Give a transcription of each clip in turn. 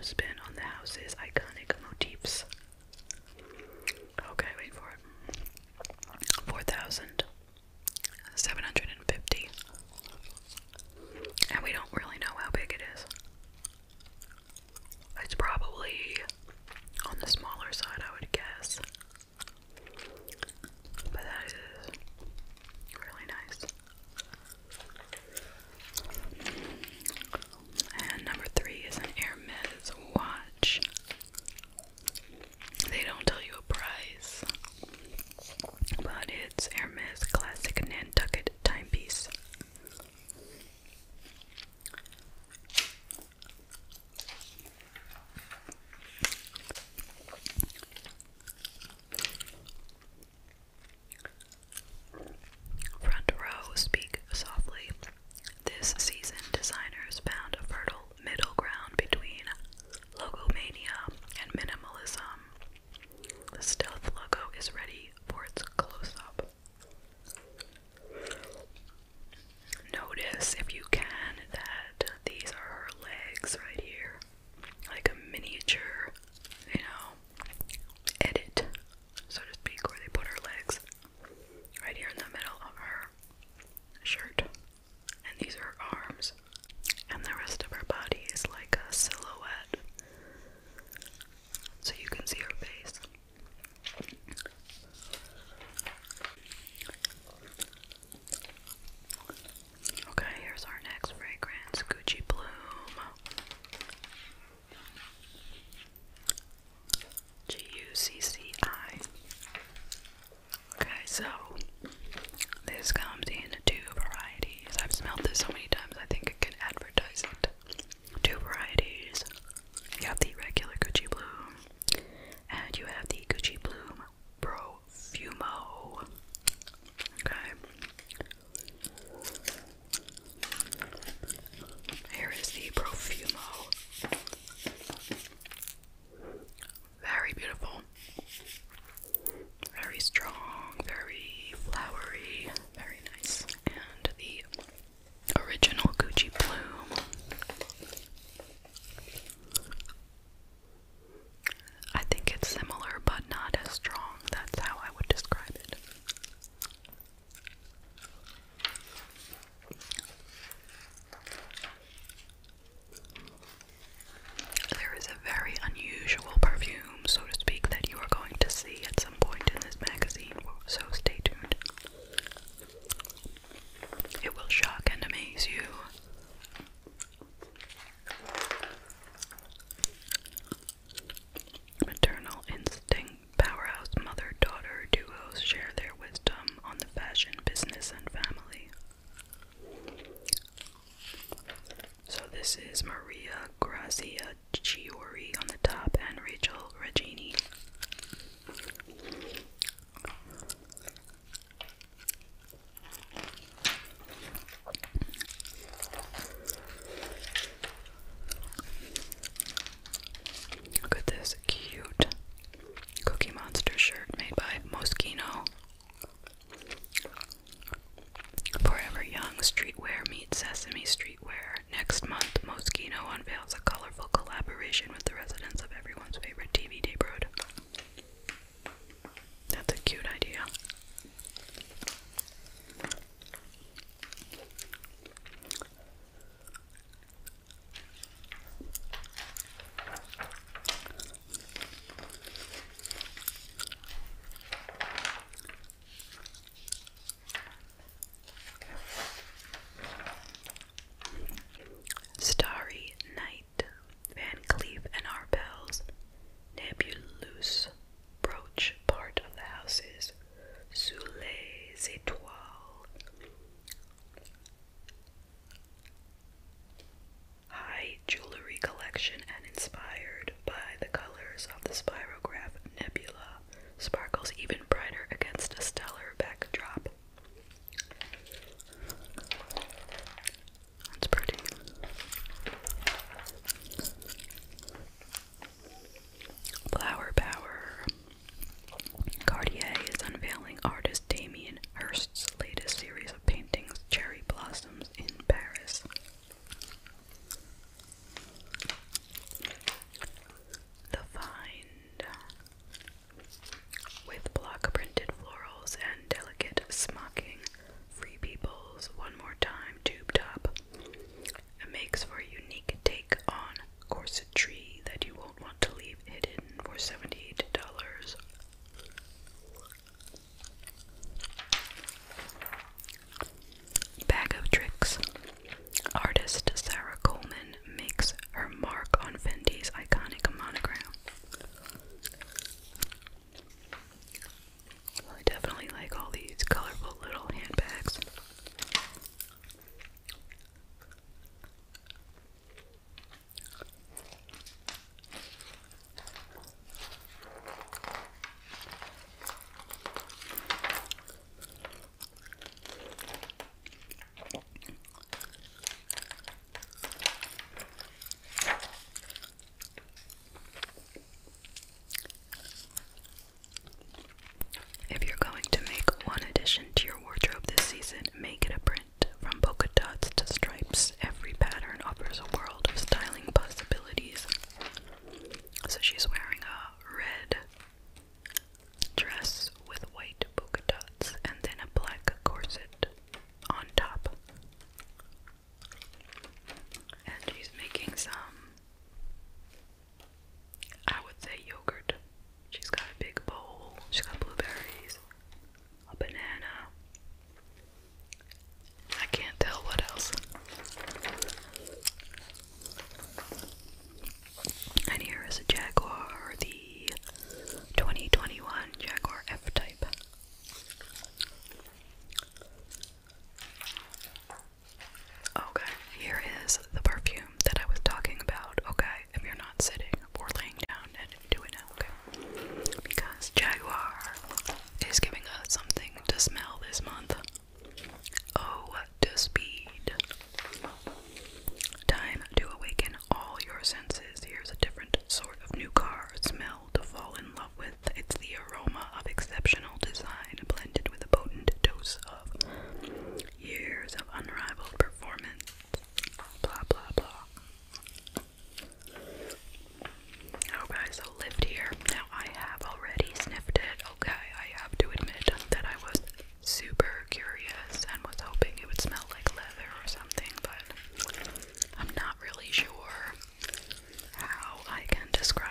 to spin on the house's iconic motifs. Okay, wait for it. 4,750. And we don't really know how big it is. It's probably on the smaller side, I would guess. But that is really nice. And number 3 is an Hermes watch.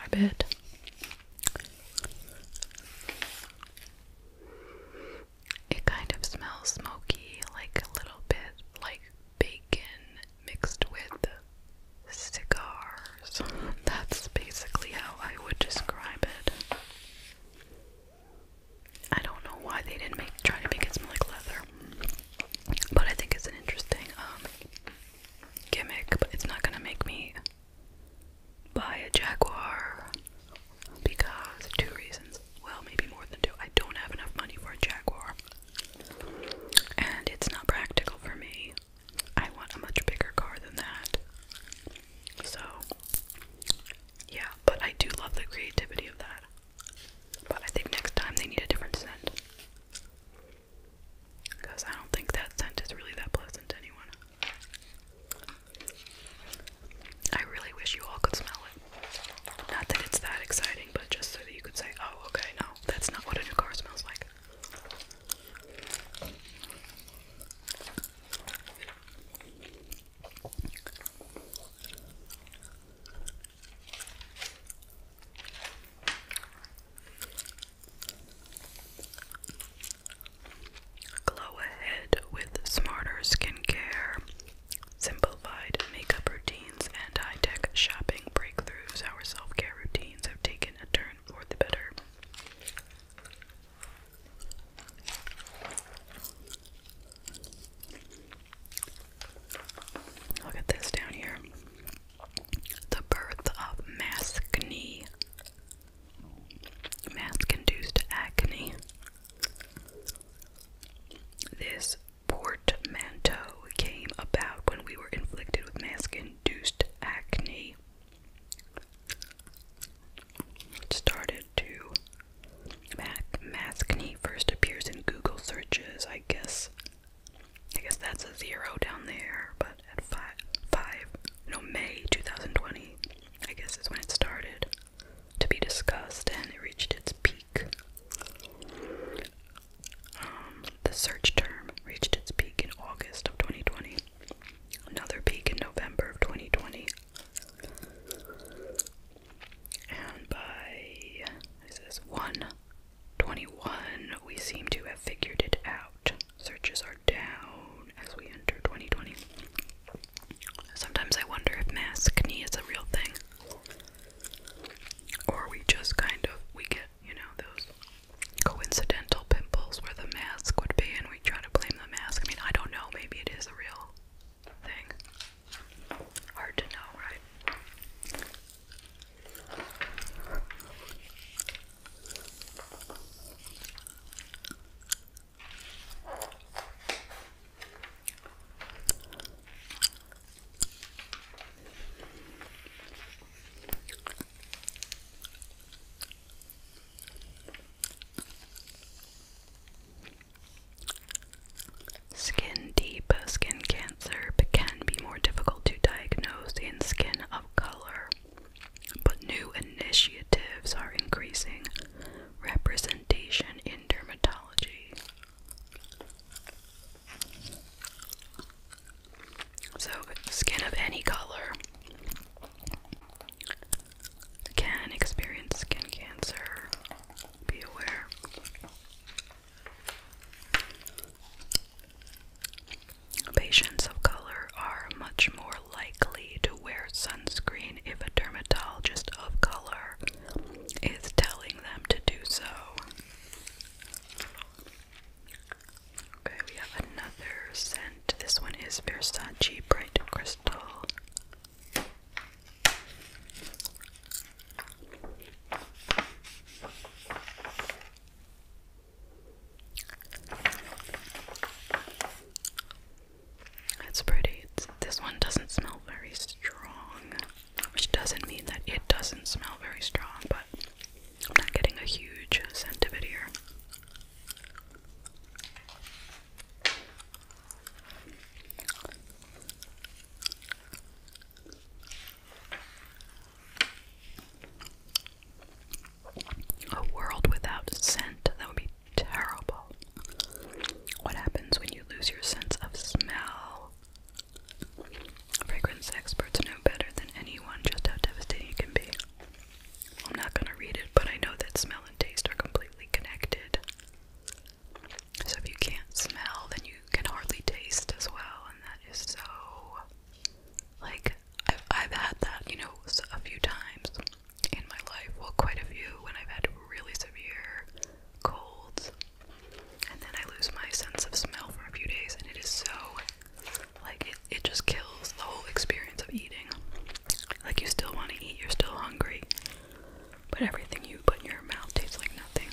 describe it. It kind of smells smoky, like a little bit like bacon mixed with cigars. That's basically how I would describe it. I don't know why they didn't try to make it smell like leather, but I think it's an interesting gimmick. But it's not gonna make me buy a Jaguar because 2 reasons. Well, maybe more than 2. I don't have enough money for a Jaguar, and it's not practical for me. I want a much bigger car than that. So, yeah, but I do love the creativity of that. But I think next time they need a different scent, because I don't think that scent is really that pleasant to anyone. I really wish you all could smell it. But everything you put in your mouth tastes like nothing.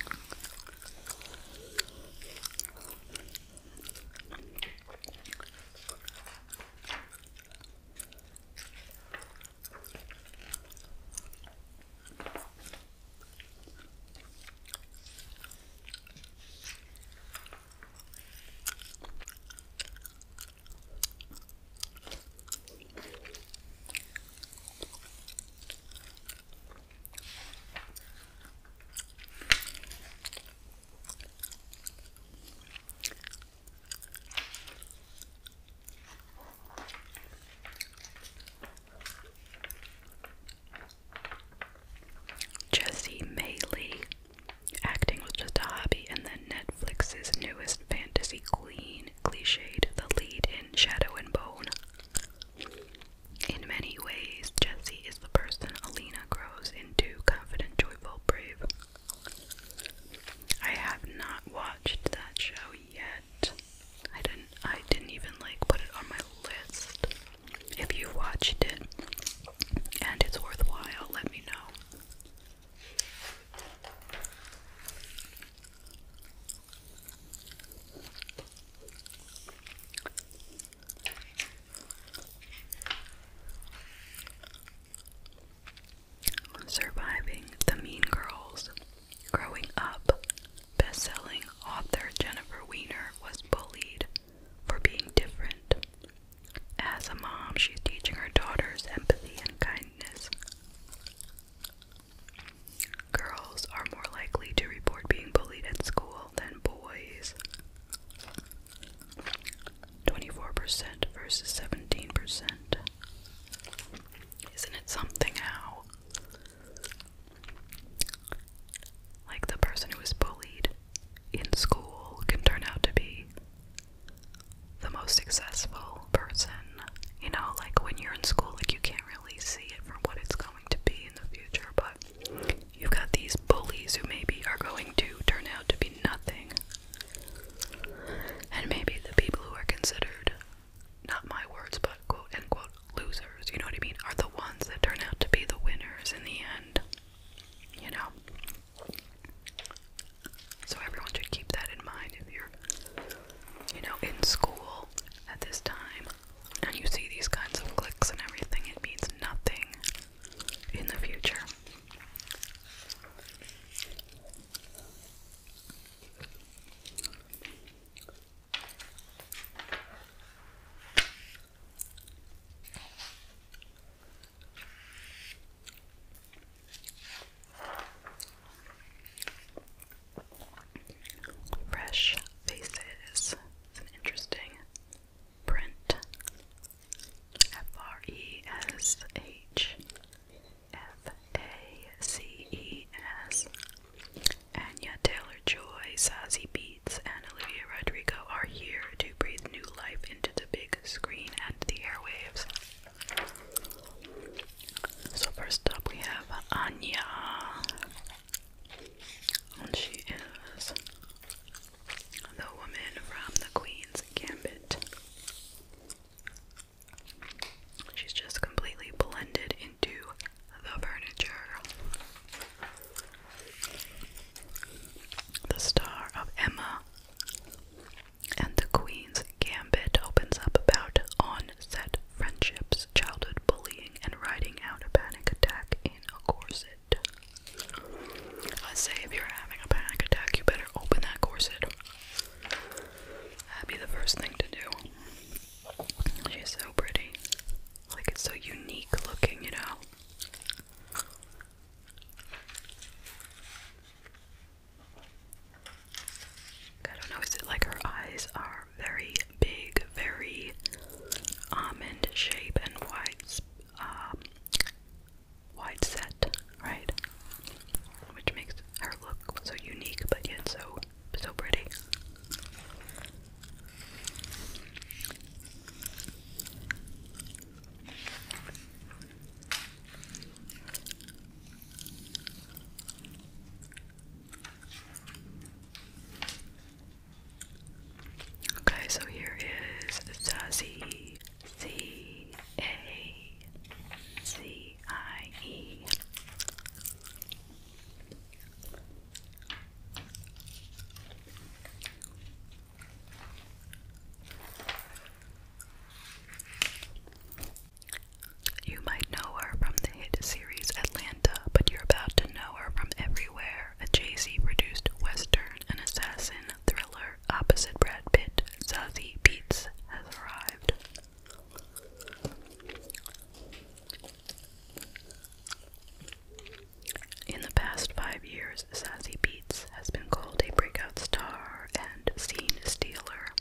years, Zazie Beetz has been called a breakout star and scene stealer,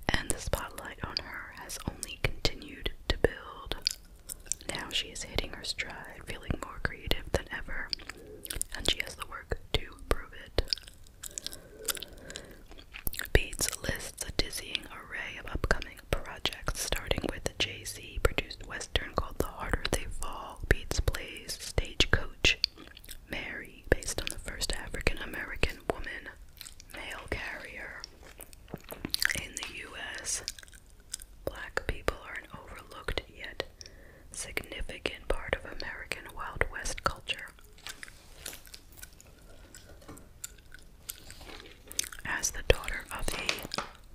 and the spotlight on her has only continued to build. Now she is hitting her stride, feeling more creative than ever, and she has the work to prove it. Beetz lists a dizzying array of upcoming projects, starting with a Jay-Z produced western called The Harder They Fall. Beetz plays stagecoach Mary, based on the first African-American woman mail carrier in the U.S. Black people are an overlooked yet significant part of American Wild West culture. As the daughter of a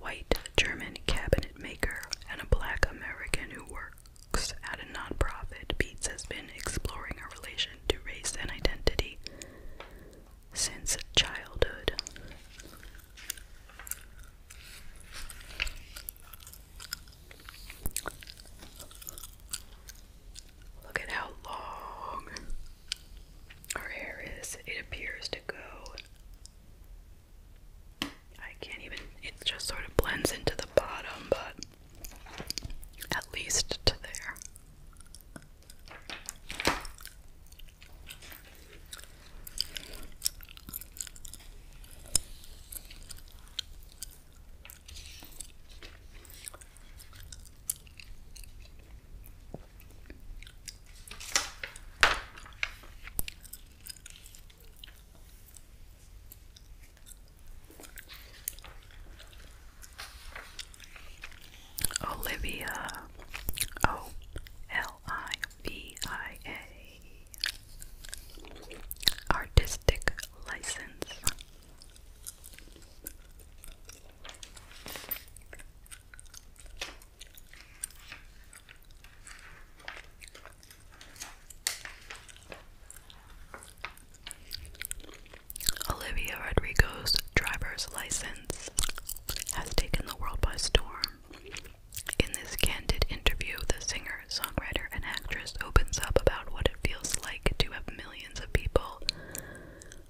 white German cabinet maker and a black American who works at a nonprofit, Beetz has been exploring her relation to race and identity since childhood. Look at how long her hair is. It appears to go. I can't even, it just sort of blends into the bottom, but at least to there. Olivia, Olivia, artistic license. Olivia Rodrigo's driver's license has taken the world by storm. In this candid interview, the singer, songwriter, and actress opens up about what it feels like to have millions of people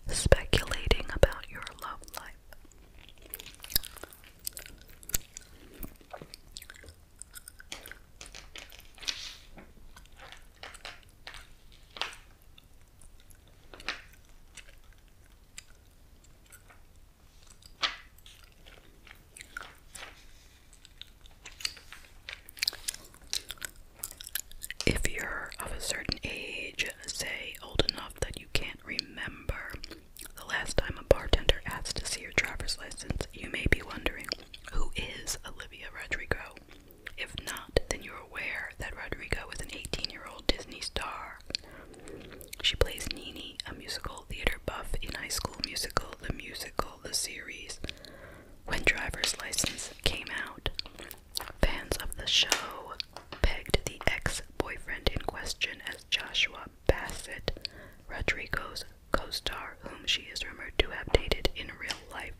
speculating about your love life. If you're of a certain age, say old enough that you can't remember the last time a bartender asked to see your driver's license, you may be wondering, who is Olivia Rodrigo? If not, then you're aware that Rodrigo is an 18-year-old Disney star. She plays Nini, a musical theater buff in High School Musical, the series. When Driver's License came out, fans of the show pegged the ex-boyfriend in question as Joshua Bassett, Rodrigo's co-star, whom she is rumored to have dated in real life.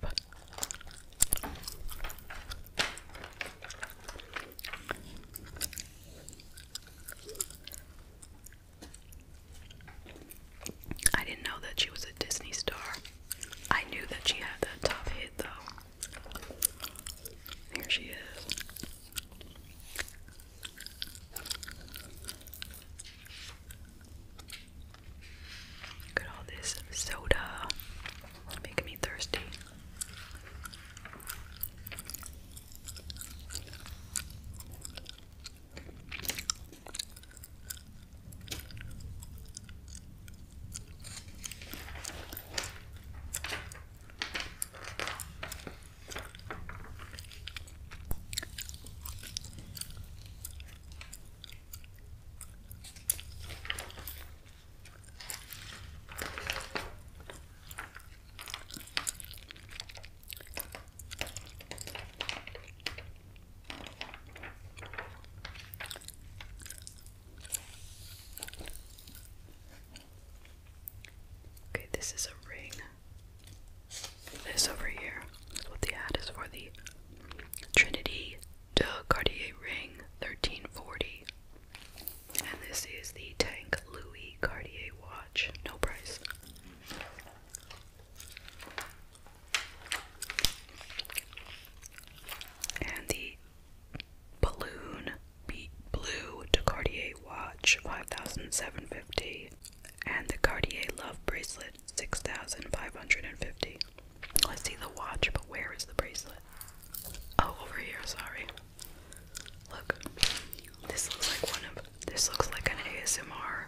I didn't know that she was a Disney star. I knew that she had that tough hit, though. Here she is. Look at all this soda. Making me thirsty. This is a ring. This over here is what the ad is for, the Trinity de Cartier Ring 1340. And this is the Tank Louis Cartier watch. No price. $6,550. Let's see the watch, but where is the bracelet? Oh, over here, sorry. Look. This looks like an ASMR